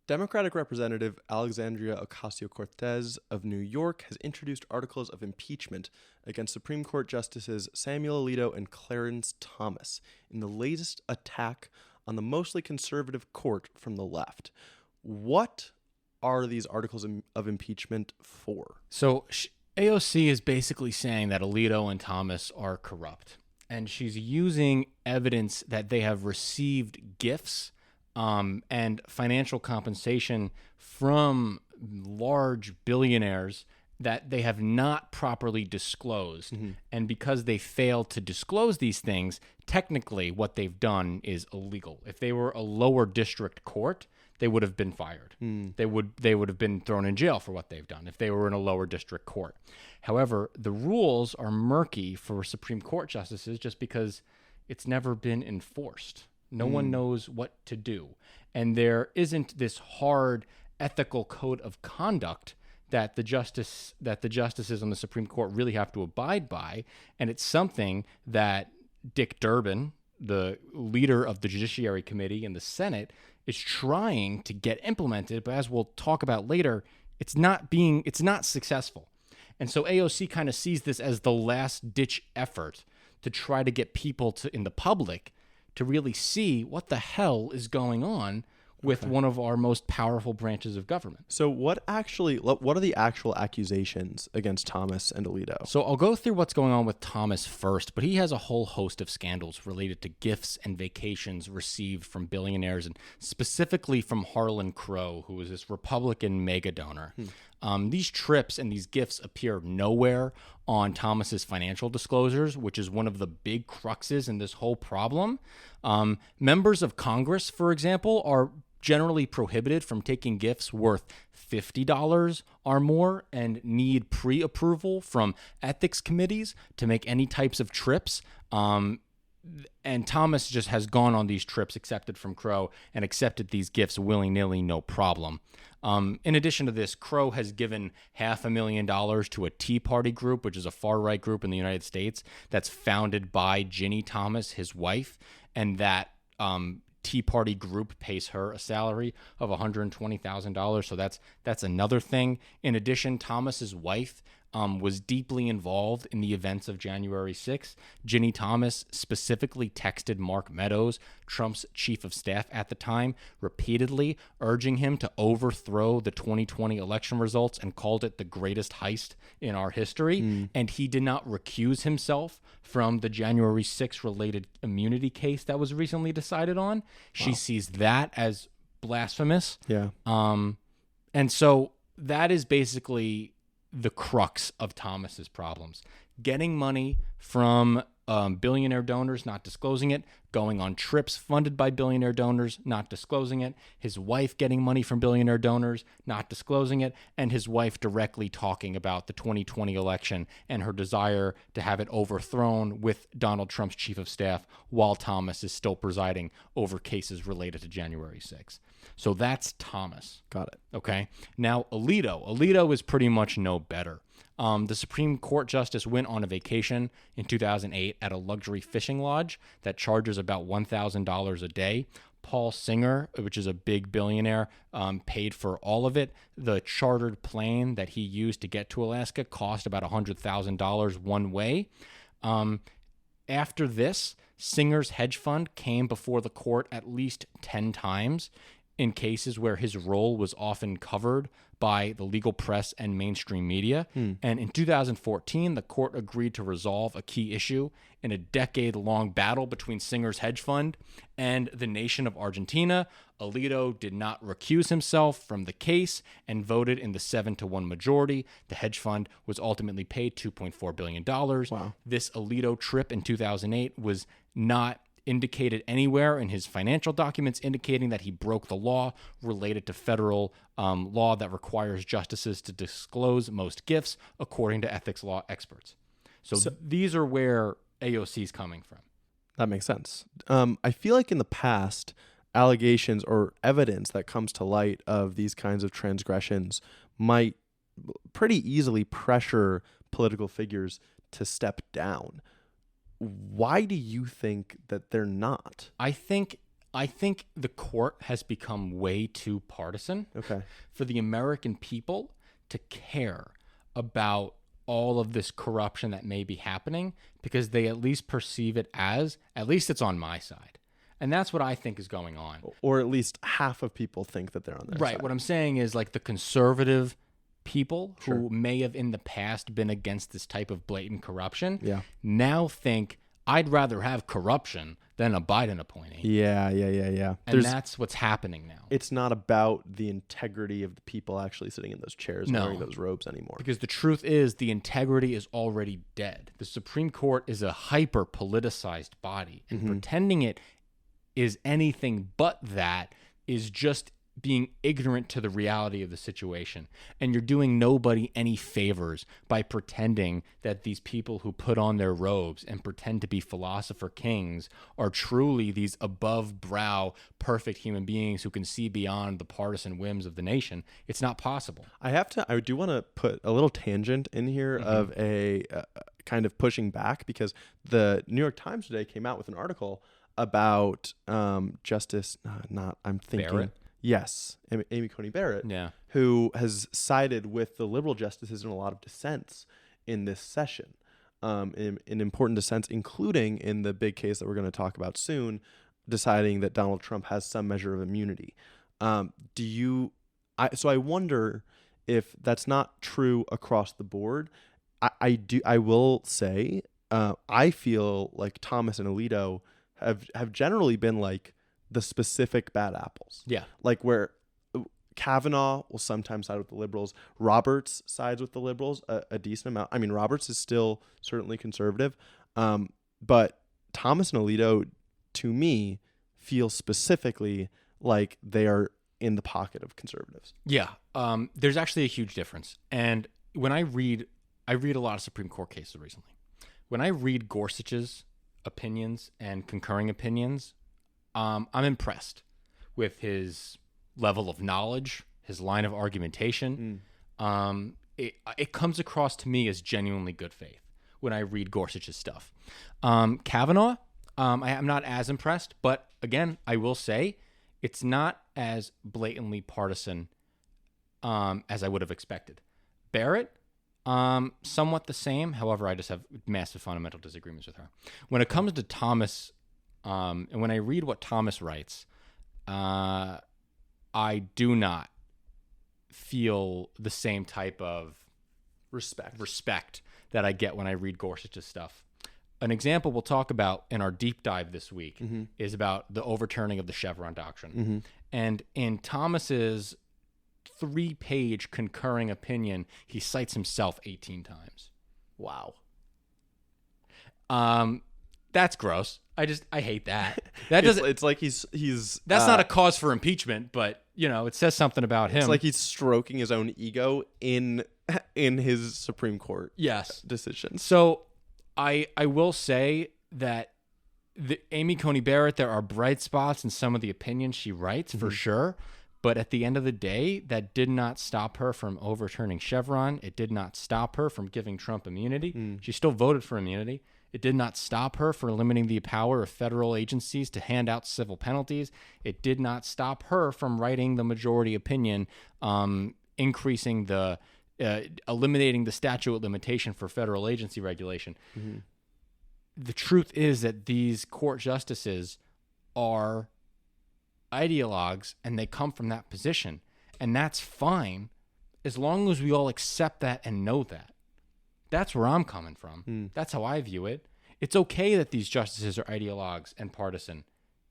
Democratic Representative Alexandria Ocasio-Cortez of New York has introduced articles of impeachment against Supreme Court Justices Samuel Alito and Clarence Thomas in the latest attack on the mostly conservative court from the left. What are these articles of impeachment for? So AOC is basically saying that Alito and Thomas are corrupt, and she's using evidence that they have received gifts and financial compensation from large billionaires that they have not properly disclosed. Mm-hmm. And because they failed to disclose these things, technically what they've done is illegal. If they were a lower district court, they would have been fired. They would have been thrown in jail for what they've done if they were in a lower district court. However, the rules are murky for Supreme Court justices just because it's never been enforced. No one knows what to do. And there isn't this hard ethical code of conduct that the justices on the Supreme Court really have to abide by. And it's something that Dick Durbin, the leader of the Judiciary Committee in the Senate, is trying to get implemented, but as we'll talk about later, it's not successful. And so AOC kind of sees this as the last ditch effort to try to get people in the public to really see what the hell is going on with one of our most powerful branches of government. So what are the actual accusations against Thomas and Alito? So I'll go through what's going on with Thomas first, but he has a whole host of scandals related to gifts and vacations received from billionaires, and specifically from Harlan Crow, who was this Republican mega donor. These trips and these gifts appear nowhere on Thomas's financial disclosures, which is one of the big cruxes in this whole problem. Members of Congress, for example, are generally prohibited from taking gifts worth $50 or more and need pre-approval from ethics committees to make any types of trips. And Thomas just has gone on these trips accepted from Crow and accepted these gifts willy-nilly, no problem. In addition to this, Crow has given $500,000 to a Tea Party group, which is a far-right group in the United States that's founded by Ginny Thomas, his wife, and that Tea Party group pays her a salary of $120,000. So that's another thing. In addition, Thomas's wife was deeply involved in the events of January 6th. Ginny Thomas specifically texted Mark Meadows, Trump's chief of staff at the time, repeatedly urging him to overthrow the 2020 election results and called it the greatest heist in our history. And he did not recuse himself from the January 6th related immunity case that was recently decided on. She sees that as blasphemous. Yeah. And so that is basically the crux of Thomas's problems. Getting money from billionaire donors, not disclosing it, going on trips funded by billionaire donors, not disclosing it, his wife getting money from billionaire donors, not disclosing it, and his wife directly talking about the 2020 election and her desire to have it overthrown with Donald Trump's chief of staff while Thomas is still presiding over cases related to January 6th. So that's Thomas. Got it. Okay. Now, Alito is pretty much no better. The Supreme Court justice went on a vacation in 2008 at a luxury fishing lodge that charges about $1,000 a day. Paul Singer, which is a big billionaire, paid for all of it. The chartered plane that he used to get to Alaska cost about $100,000 one way. After this, Singer's hedge fund came before the court at least 10 times in cases where his role was often covered by the legal press and mainstream media. And in 2014, the court agreed to resolve a key issue in a decade-long battle between Singer's hedge fund and the nation of Argentina. Alito did not recuse himself from the case and voted in the 7-1 majority. The hedge fund was ultimately paid $2.4 billion. Wow. This Alito trip in 2008 was not indicated anywhere in his financial documents, indicating that he broke the law related to federal law that requires justices to disclose most gifts, according to ethics law experts. So these are where AOC is coming from. That makes sense. I feel like in the past, allegations or evidence that comes to light of these kinds of transgressions might pretty easily pressure political figures to step down. Why do you think that they're not? I think I think the court has become way too partisan for the American people to care about all of this corruption that may be happening, because they at least perceive it as, at least it's on my side. And that's what I think is going on. Or at least half of people think that they're on their side. Right. What I'm saying is, like, the conservative people who may have in the past been against this type of blatant corruption now think, I'd rather have corruption than a Biden appointee. Yeah. And that's what's happening now. It's not about the integrity of the people actually sitting in those chairs and wearing those robes anymore. Because the truth is, the integrity is already dead. The Supreme Court is a hyper-politicized body, and pretending it is anything but that is just being ignorant to the reality of the situation. And you're doing nobody any favors by pretending that these people who put on their robes and pretend to be philosopher kings are truly these above brow, perfect human beings who can see beyond the partisan whims of the nation. It's not possible. I do want to put a little tangent in here of a kind of pushing back, because the New York Times today came out with an article about Justice, Barrett? Yes, Amy Coney Barrett, who has sided with the liberal justices in a lot of dissents in this session, in important dissents, including in the big case that we're going to talk about soon, deciding that Donald Trump has some measure of immunity. So I wonder if that's not true across the board. I will say, I feel like Thomas and Alito have generally been like the specific bad apples. Yeah. Like where Kavanaugh will sometimes side with the liberals. Roberts sides with the liberals a decent amount. I mean, Roberts is still certainly conservative. But Thomas and Alito, to me, feel specifically like they are in the pocket of conservatives. Yeah. There's actually a huge difference. And when I read a lot of Supreme Court cases recently. When I read Gorsuch's opinions and concurring opinions, I'm impressed with his level of knowledge, his line of argumentation. It comes across to me as genuinely good faith when I read Gorsuch's stuff. Kavanaugh, I'm not as impressed, but again, I will say it's not as blatantly partisan as I would have expected. Barrett, somewhat the same. However, I just have massive fundamental disagreements with her. When it comes to Thomas, and when I read what Thomas writes, I do not feel the same type of respect that I get when I read Gorsuch's stuff. An example we'll talk about in our deep dive this week is about the overturning of the Chevron doctrine. And in Thomas's 3-page concurring opinion, he cites himself 18 times. Wow. That's gross. I hate that. That doesn't. It's like he's. That's not a cause for impeachment, but it says something about him. It's like he's stroking his own ego in his Supreme Court decisions. So I will say that Amy Coney Barrett, there are bright spots in some of the opinions she writes for sure. But at the end of the day, that did not stop her from overturning Chevron. It did not stop her from giving Trump immunity. She still voted for immunity. It did not stop her from limiting the power of federal agencies to hand out civil penalties. It did not stop her from writing the majority opinion, increasing eliminating the statute of limitation for federal agency regulation. The truth is that these court justices are ideologues, and they come from that position, and that's fine as long as we all accept that and know that. That's where I'm coming from. That's how I view it. It's okay that these justices are ideologues and partisan.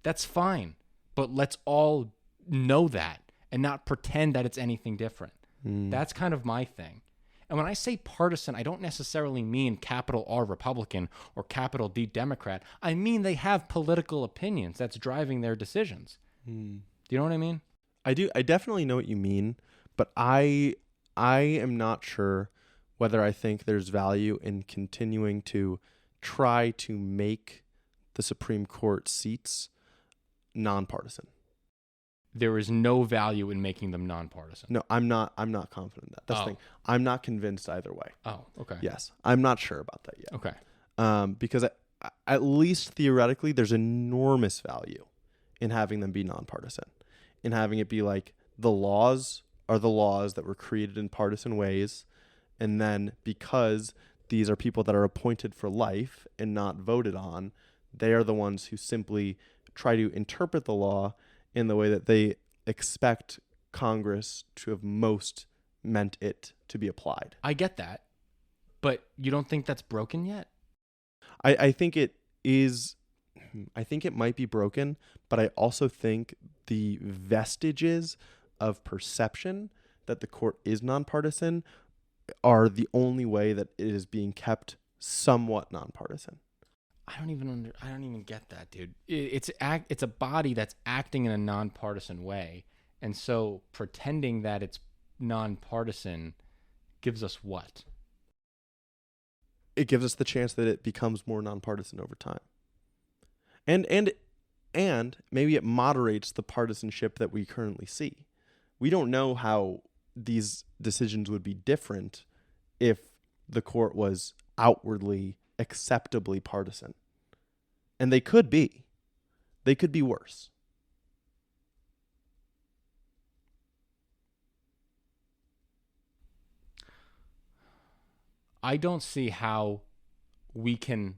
That's fine, but let's all know that and not pretend that it's anything different. That's kind of my thing. And when I say partisan, I don't necessarily mean capital R Republican or capital D Democrat. I mean they have political opinions that's driving their decisions. Do you know what I mean? I do. I definitely know what you mean, but I am not sure whether I think there's value in continuing to try to make the Supreme Court seats nonpartisan. There is no value in making them nonpartisan. No, I'm not confident in that. That's the thing. I'm not convinced either way. Oh, okay. Yes. I'm not sure about that yet. Okay. Because at least theoretically, there's enormous value in having them be nonpartisan, in having it be like the laws are the laws that were created in partisan ways. And then because these are people that are appointed for life and not voted on, they are the ones who simply try to interpret the law in the way that they expect Congress to have most meant it to be applied. I get that, but you don't think that's broken yet? I think it is. I think it might be broken, but I also think the vestiges of perception that the court is nonpartisan are the only way that it is being kept somewhat nonpartisan. I don't even get that, dude. It's a body that's acting in a nonpartisan way, and so pretending that it's nonpartisan gives us what? It gives us the chance that it becomes more nonpartisan over time. And maybe it moderates the partisanship that we currently see. We don't know how these decisions would be different if the court was outwardly acceptably partisan. And they could be. They could be worse. I don't see how we can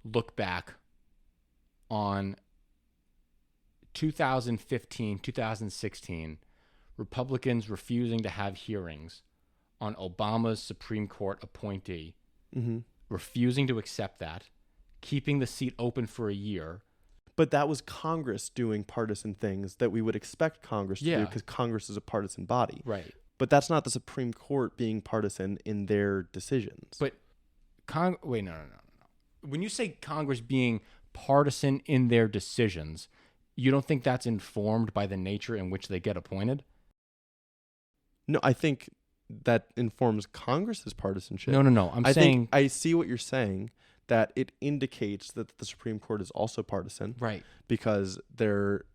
look back on 2015, 2016, Republicans refusing to have hearings on Obama's Supreme Court appointee, refusing to accept that, keeping the seat open for a year. But that was Congress doing partisan things that we would expect Congress to do because Congress is a partisan body. Right. But that's not the Supreme Court being partisan in their decisions. But wait, no. When you say Congress being partisan in their decisions, you don't think that's informed by the nature in which they get appointed? No, I think that informs Congress's partisanship. No. I think I see what you're saying, that it indicates that the Supreme Court is also partisan. Right. Because they're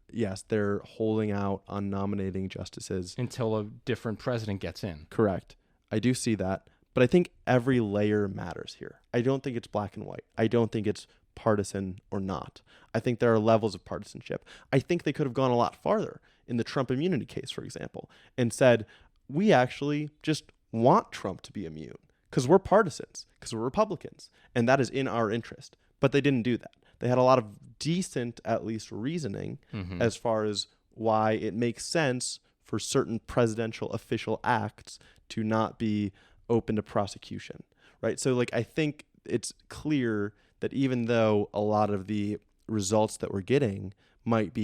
holding out on nominating justices until a different president gets in. Correct. I do see that. But I think every layer matters here. I don't think it's black and white. I don't think it's partisan or not. I think there are levels of partisanship. I think they could have gone a lot farther in the Trump immunity case, for example, and said, we actually just want Trump to be immune because we're partisans, because we're Republicans, and that is in our interest. But they didn't do that. They had a lot of decent, at least, reasoning as far as why it makes sense for certain presidential official acts to not be open to prosecution, right? So, I think it's clear that even though a lot of the results that we're getting might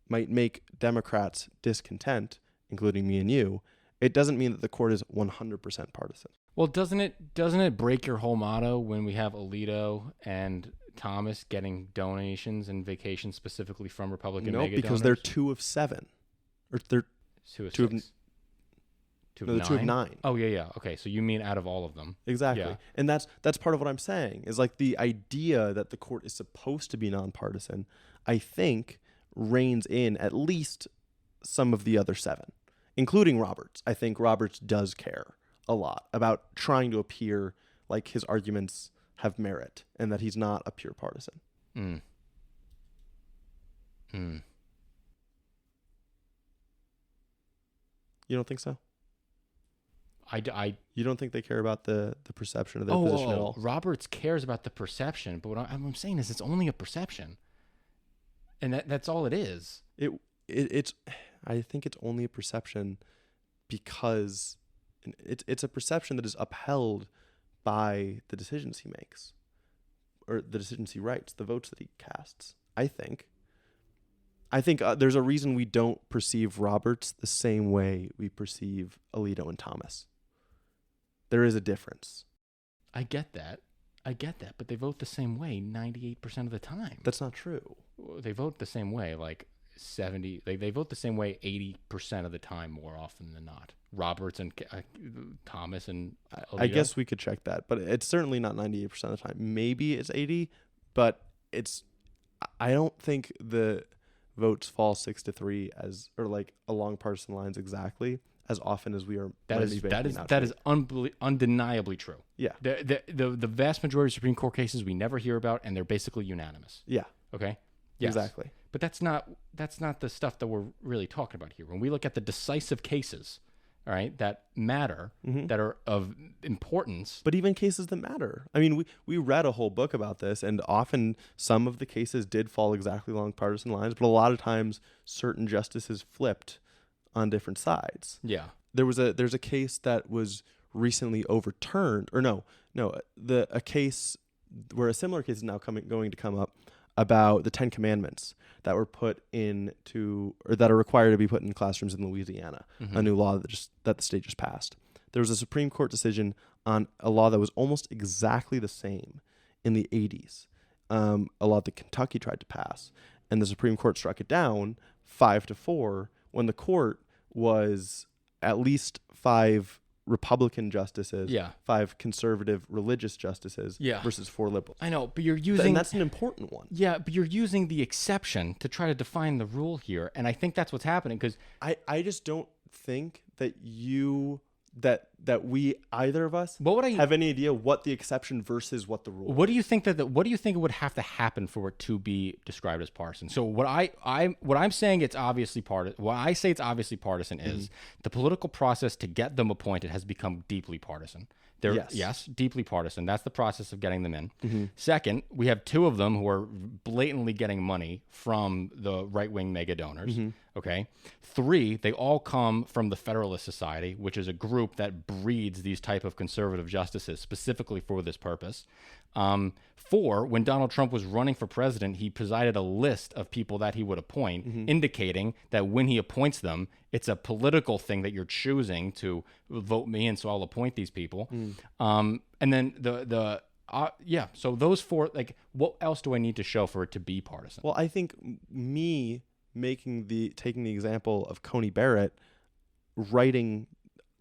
make Democrats discontent, including me and you, it doesn't mean that the court is 100% partisan. Well, doesn't it break your whole motto when we have Alito and Thomas getting donations and vacations specifically from Republican mega donors? No, because they're 2 of 7. Or they're 2 of 6. 2 of 9? 2 of 9. Oh, yeah. Okay, so you mean out of all of them. Exactly. Yeah. And that's part of what I'm saying, is the idea that the court is supposed to be nonpartisan, I think, reigns in at least some of the other 7, including Roberts. I think Roberts does care a lot about trying to appear like his arguments have merit and that he's not a pure partisan. You don't think so? You don't think they care about the perception of their position at all? Roberts cares about the perception, but what I'm saying is it's only a perception, and that's all it is. It's I think it's only a perception because it's a perception that is upheld by the decisions he makes, or the decisions he writes, the votes that he casts. I think there's a reason we don't perceive Roberts the same way we perceive Alito and Thomas. There is a difference. I get that, but they vote the same way 98% of the time. That's not true. They vote the same way, 70. They vote the same way 80% of the time, more often than not. Roberts and Thomas and Alito. I guess we could check that, but it's certainly not 98% of the time. Maybe it's 80, but I don't think the votes fall 6-3 along partisan lines exactly as often as we are. That is undeniably true. Yeah. The vast majority of Supreme Court cases we never hear about, and they're basically unanimous. Yeah. Okay. Yes. Exactly. But that's not the stuff that we're really talking about here. When we look at the decisive cases, all right, that matter, that are of importance. But even cases that matter. I mean, we read a whole book about this, and often some of the cases did fall exactly along partisan lines, but a lot of times certain justices flipped on different sides. Yeah. There's a case that was recently overturned, or a case where a similar case is now going to come up about the 10 Commandments that were that are required to be put in classrooms in Louisiana, a new law that the state just passed. There was a Supreme Court decision on a law that was almost exactly the same in the 80s, a law that Kentucky tried to pass, and the Supreme Court struck it down 5-4 when the court was at least 5 Republican justices, 5 conservative religious justices versus 4 liberals. I know, but you're using... And that's an important one. Yeah, but you're using the exception to try to define the rule here, and I think that's what's happening, because... I just don't think that we, either of us, have any idea what the exception versus what the rule What do you think what do you think would have to happen for it to be described as partisan? So what I'm saying it's obviously partisan. What I say it's obviously partisan is the political process to get them appointed has become deeply partisan. Yes, deeply partisan. That's the process of getting them in. Second, we have 2 of them who are blatantly getting money from the right-wing mega donors. Okay. 3, they all come from the Federalist Society, which is a group that breeds these type of conservative justices specifically for this purpose. 4, when Donald Trump was running for president, he presided a list of people that he would appoint, indicating that when he appoints them, it's a political thing that you're choosing to vote me in, so I'll appoint these people. And then so those 4, like, what else do I need to show for it to be partisan? Well, I think taking the example of Coney Barrett writing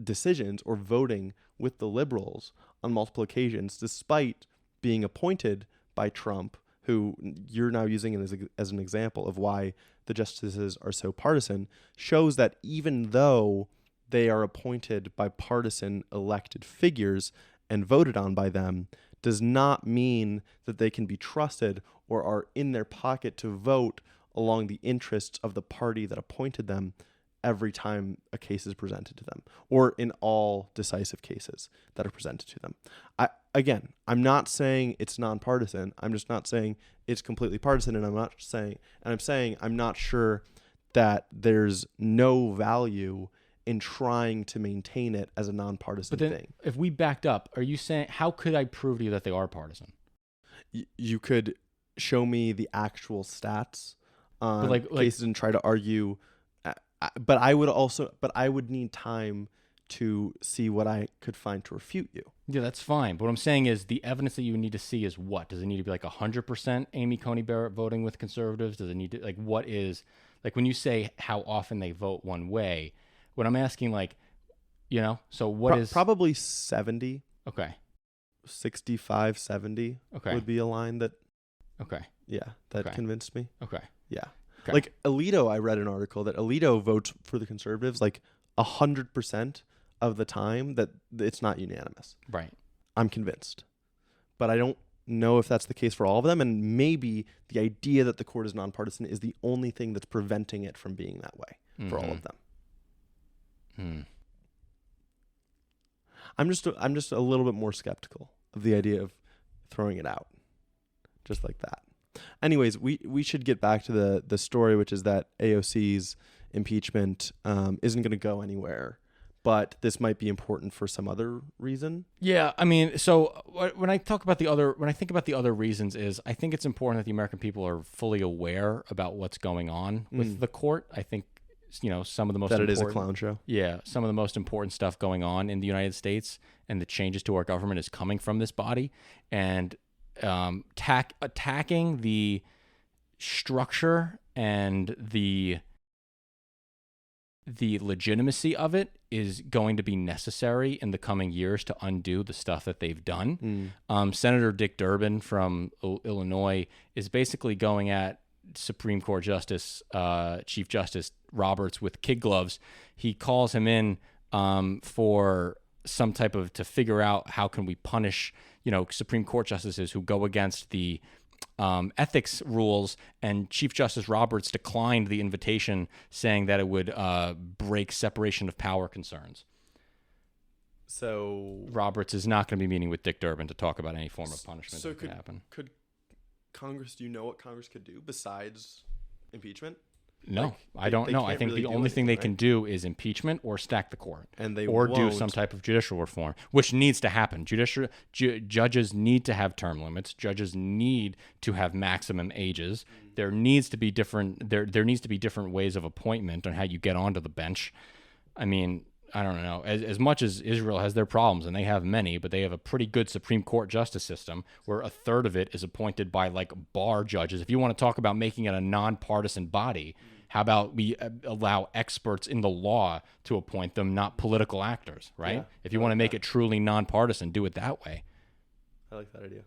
decisions or voting with the liberals on multiple occasions, despite being appointed by Trump, who you're now using as an example of why the justices are so partisan, shows that even though they are appointed by partisan elected figures and voted on by them, does not mean that they can be trusted or are in their pocket to vote along the interests of the party that appointed them every time a case is presented to them, or in all decisive cases that are presented to them. I'm not saying it's nonpartisan. I'm just not saying it's completely partisan, and I'm saying I'm not sure that there's no value in trying to maintain it as a nonpartisan thing. If we backed up, are you saying, how could I prove to you that they are partisan? You could show me the actual stats on cases and try to argue. But I would need time to see what I could find to refute you. Yeah, that's fine. But what I'm saying is the evidence that you need to see is what? Does it need to be like 100% Amy Coney Barrett voting with conservatives? Does it need to, like, what is, like, when you say how often they vote one way, what I'm asking, like, so what is... Probably 70. Okay. 65, 70 would be a line that... Okay. Yeah, that convinced me. Okay. Yeah. Okay. Like Alito, I read an article that Alito votes for the conservatives like 100% of the time, that it's not unanimous. Right. I'm convinced. But I don't know if that's the case for all of them, and maybe the idea that the court is nonpartisan is the only thing that's preventing it from being that way for all of them. I'm just a little bit more skeptical of the idea of throwing it out just like that. Anyways, we should get back to the story, which is that AOC's impeachment isn't going to go anywhere, but this might be important for some other reason. Yeah, I mean, so when I think about the other reasons, is I think it's important that the American people are fully aware about what's going on with the court. I think some of the most that it is a clown show. Yeah, some of the most important stuff going on in the United States and the changes to our government is coming from this body, and attacking the structure and the legitimacy of it is going to be necessary in the coming years to undo the stuff that they've done. Senator Dick Durbin from Illinois is basically going at Supreme Court Justice, Chief Justice Roberts with kid gloves. He calls him in for some type of, to figure out how can we punish Supreme Court justices who go against the ethics rules, and Chief Justice Roberts declined the invitation, saying that it would break separation of power concerns. So Roberts is not going to be meeting with Dick Durbin to talk about any form of punishment that could happen. Could Congress? Do you know what Congress could do besides impeachment? No, I don't know. I think the only thing they can do is impeachment or stack the court, and they or won't do some type of judicial reform, which needs to happen. Judges need to have term limits. Judges need to have maximum ages. There needs to be different. There needs to be different ways of appointment on how you get onto the bench. I mean, I don't know. As much as Israel has their problems, and they have many, but they have a pretty good Supreme Court justice system where a third of it is appointed by like bar judges. If you want to talk about making it a nonpartisan body, how about we allow experts in the law to appoint them, not political actors, right? Yeah, if you want to make it truly nonpartisan, do it that way. I like that idea.